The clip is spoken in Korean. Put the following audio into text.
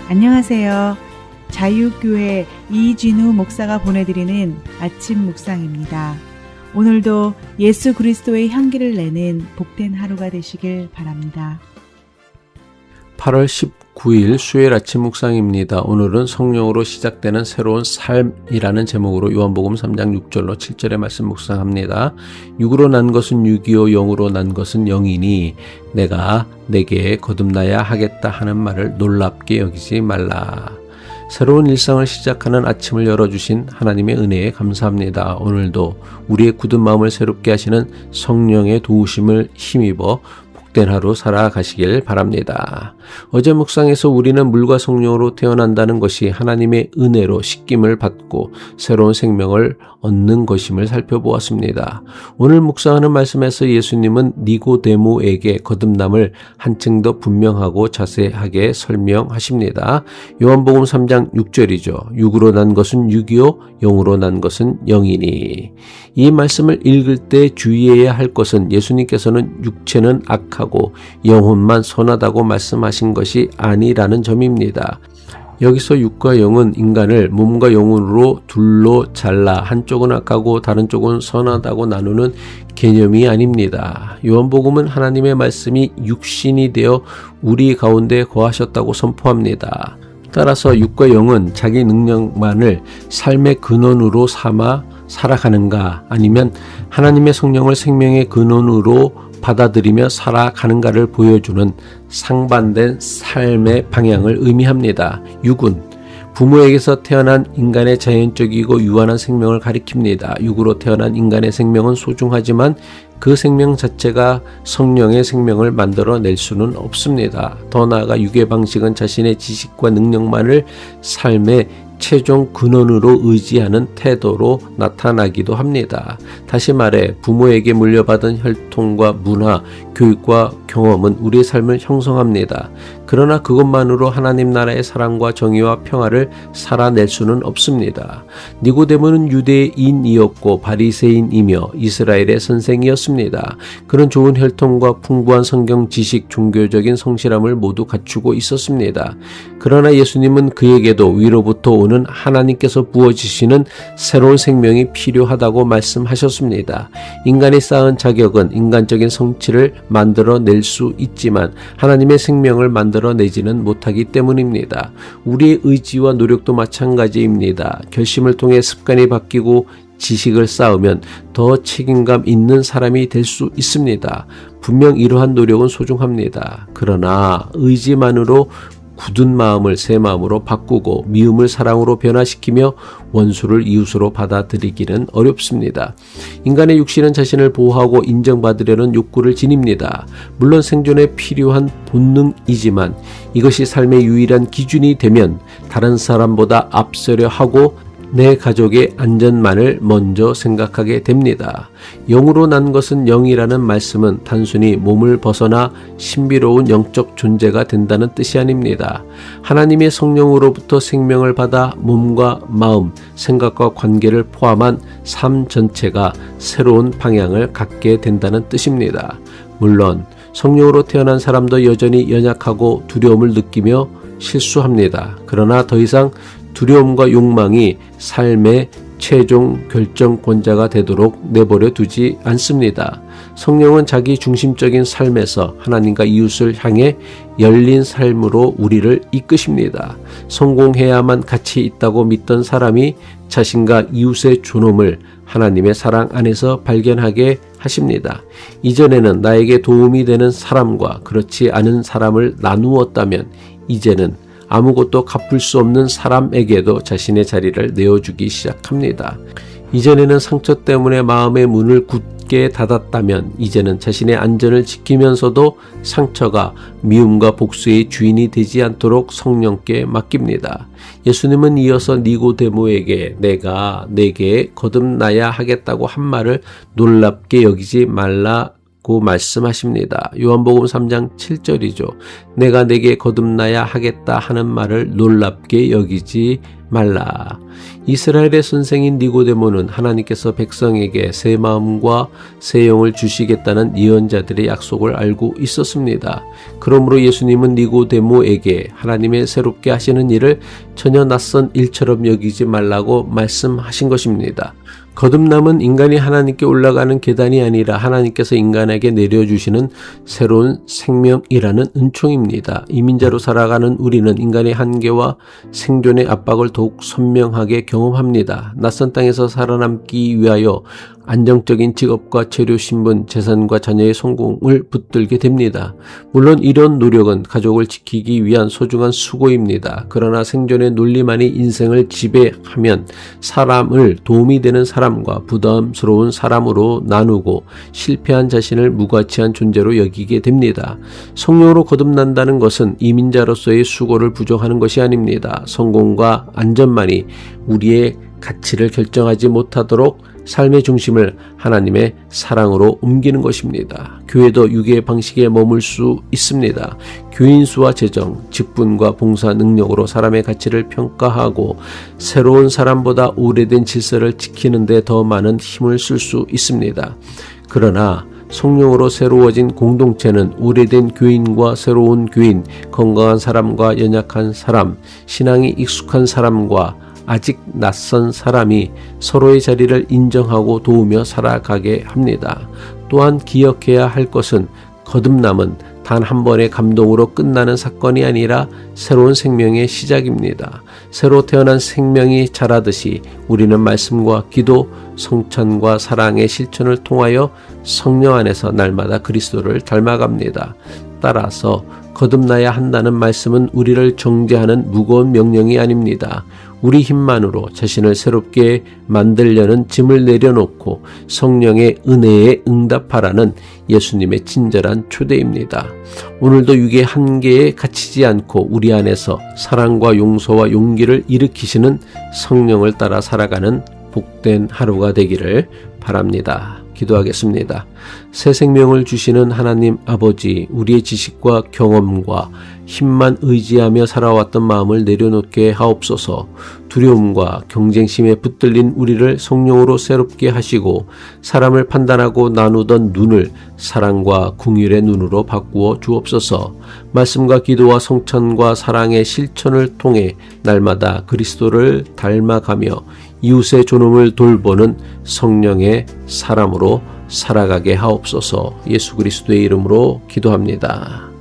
안녕하세요. 자유교회 이진우 목사가 보내드리는 아침 묵상입니다. 오늘도 예수 그리스도의 향기를 내는 복된 하루가 되시길 바랍니다. 8월 19일 수요일 아침 묵상입니다. 오늘은 성령으로 시작되는 새로운 삶이라는 제목으로 요한복음 3장 6절로 7절의 말씀 묵상합니다. 육으로 난 것은 육이요 영으로 난 것은 영이니 내가 내게 거듭나야 하겠다 하는 말을 놀랍게 여기지 말라. 새로운 일상을 시작하는 아침을 열어주신 하나님의 은혜에 감사합니다. 오늘도 우리의 굳은 마음을 새롭게 하시는 성령의 도우심을 힘입어 복된 하루 살아가시길 바랍니다. 어제 묵상에서 우리는 물과 성령으로 태어난다는 것이 하나님의 은혜로 씻김을 받고 새로운 생명을 얻는 것임을 살펴보았습니다. 오늘 묵상하는 말씀에서 예수님은 니고데모에게 거듭남을 한층 더 분명하고 자세하게 설명하십니다. 요한복음 3장 6절이죠. 육으로 난 것은 육이요 영으로 난 것은 영이니. 이 말씀을 읽을 때 주의해야 할 것은 예수님께서는 육체는 악하고 영혼만 선하다고 말씀하신 것이 아니라는 점입니다. 여기서 육과 영은 인간을 몸과 영으로 둘로 잘라 한쪽은 악하고 다른 쪽은 선하다고 나누는 개념이 아닙니다. 요한복음은 하나님의 말씀이 육신이 되어 우리 가운데 거하셨다고 선포합니다. 따라서 육과 영은 자기 능력만을 삶의 근원으로 삼아 살아가는가 아니면 하나님의 성령을 생명의 근원으로 받아들이며 살아가는가를 보여주는 상반된 삶의 방향을 의미합니다. 육은 부모에게서 태어난 인간의 자연적이고 유한한 생명을 가리킵니다. 육으로 태어난 인간의 생명은 소중하지만 그 생명 자체가 성령의 생명을 만들어낼 수는 없습니다. 더 나아가 육의 방식은 자신의 지식과 능력만을 삶의 최종 근원으로 의지하는 태도로 나타나기도 합니다. 다시 말해 부모에게 물려받은 혈통과 문화, 교육과 경험은 우리의 삶을 형성합니다. 그러나 그것만으로 하나님 나라의 사랑과 정의와 평화를 살아낼 수는 없습니다. 니고데모는 유대인이었고 바리새인이며 이스라엘의 선생이었습니다. 그런 좋은 혈통과 풍부한 성경 지식, 종교적인 성실함을 모두 갖추고 있었습니다. 그러나 예수님은 그에게도 위로부터 오는 하나님께서 부어주시는 새로운 생명이 필요하다고 말씀하셨습니다. 인간이 쌓은 자격은 인간적인 성취를 만들어낼 수 있지만 하나님의 생명을 만들어내지는 못하기 때문입니다. 우리의 의지와 노력도 마찬가지입니다. 결심을 통해 습관이 바뀌고 지식을 쌓으면 더 책임감 있는 사람이 될 수 있습니다. 분명 이러한 노력은 소중합니다. 그러나 의지만으로 굳은 마음을 새 마음으로 바꾸고 미움을 사랑으로 변화시키며 원수를 이웃으로 받아들이기는 어렵습니다. 인간의 육신은 자신을 보호하고 인정받으려는 욕구를 지닙니다. 물론 생존에 필요한 본능이지만 이것이 삶의 유일한 기준이 되면 다른 사람보다 앞서려 하고 내 가족의 안전만을 먼저 생각하게 됩니다. 영으로 난 것은 영이라는 말씀은 단순히 몸을 벗어나 신비로운 영적 존재가 된다는 뜻이 아닙니다. 하나님의 성령으로부터 생명을 받아 몸과 마음, 생각과 관계를 포함한 삶 전체가 새로운 방향을 갖게 된다는 뜻입니다. 물론 성령으로 태어난 사람도 여전히 연약하고 두려움을 느끼며 실수합니다. 그러나 더 이상 두려움과 욕망이 삶의 최종 결정권자가 되도록 내버려 두지 않습니다. 성령은 자기 중심적인 삶에서 하나님과 이웃을 향해 열린 삶으로 우리를 이끄십니다. 성공해야만 가치 있다고 믿던 사람이 자신과 이웃의 존엄을 하나님의 사랑 안에서 발견하게 하십니다. 이전에는 나에게 도움이 되는 사람과 그렇지 않은 사람을 나누었다면 이제는 아무것도 갚을 수 없는 사람에게도 자신의 자리를 내어주기 시작합니다. 이전에는 상처 때문에 마음의 문을 굳게 닫았다면 이제는 자신의 안전을 지키면서도 상처가 미움과 복수의 주인이 되지 않도록 성령께 맡깁니다. 예수님은 이어서 니고데모에게 내가 내게 거듭나야 하겠다고 한 말을 놀랍게 여기지 말라 자꾸 말씀하십니다. 요한복음 3장 7절이죠. 내가 내게 거듭나야 하겠다 하는 말을 놀랍게 여기지 말라. 이스라엘의 선생인 니고데모는 하나님께서 백성에게 새 마음과 새 영을 주시겠다는 예언자들의 약속을 알고 있었습니다. 그러므로 예수님은 니고데모에게 하나님의 새롭게 하시는 일을 전혀 낯선 일처럼 여기지 말라고 말씀하신 것입니다. 거듭남은 인간이 하나님께 올라가는 계단이 아니라 하나님께서 인간에게 내려주시는 새로운 생명이라는 은총입니다. 이민자로 살아가는 우리는 인간의 한계와 생존의 압박을 더욱 선명하게 경험합니다. 낯선 땅에서 살아남기 위하여 안정적인 직업과 재료, 신분, 재산과 자녀의 성공을 붙들게 됩니다. 물론 이런 노력은 가족을 지키기 위한 소중한 수고입니다. 그러나 생존의 논리만이 인생을 지배하면 사람을 도움이 되는 사람과 부담스러운 사람으로 나누고 실패한 자신을 무가치한 존재로 여기게 됩니다. 성령으로 거듭난다는 것은 이민자로서의 수고를 부정하는 것이 아닙니다. 성공과 안전만이 우리의 가치를 결정하지 못하도록 삶의 중심을 하나님의 사랑으로 옮기는 것입니다. 교회도 유괴의 방식에 머물 수 있습니다. 교인 수와 재정, 직분과 봉사 능력으로 사람의 가치를 평가하고 새로운 사람보다 오래된 질서를 지키는 데 더 많은 힘을 쓸 수 있습니다. 그러나 성령으로 새로워진 공동체는 오래된 교인과 새로운 교인, 건강한 사람과 연약한 사람, 신앙이 익숙한 사람과 아직 낯선 사람이 서로의 자리를 인정하고 도우며 살아가게 합니다. 또한 기억해야 할 것은 거듭남은 단 한 번의 감동으로 끝나는 사건이 아니라 새로운 생명의 시작입니다. 새로 태어난 생명이 자라듯이 우리는 말씀과 기도, 성찬과 사랑의 실천을 통하여 성령 안에서 날마다 그리스도를 닮아갑니다. 따라서 거듭나야 한다는 말씀은 우리를 정죄하는 무거운 명령이 아닙니다. 우리 힘만으로 자신을 새롭게 만들려는 짐을 내려놓고 성령의 은혜에 응답하라는 예수님의 친절한 초대입니다. 오늘도 육의 한계에 갇히지 않고 우리 안에서 사랑과 용서와 용기를 일으키시는 성령을 따라 살아가는 복된 하루가 되기를 바랍니다. 기도하겠습니다. 새 생명을 주시는 하나님 아버지, 우리의 지식과 경험과 힘만 의지하며 살아왔던 마음을 내려놓게 하옵소서. 두려움과 경쟁심에 붙들린 우리를 성령으로 새롭게 하시고 사람을 판단하고 나누던 눈을 사랑과 긍휼의 눈으로 바꾸어 주옵소서. 말씀과 기도와 성찬과 사랑의 실천을 통해 날마다 그리스도를 닮아가며 이웃의 존엄을 돌보는 성령의 사람으로 살아가게 하옵소서. 예수 그리스도의 이름으로 기도합니다.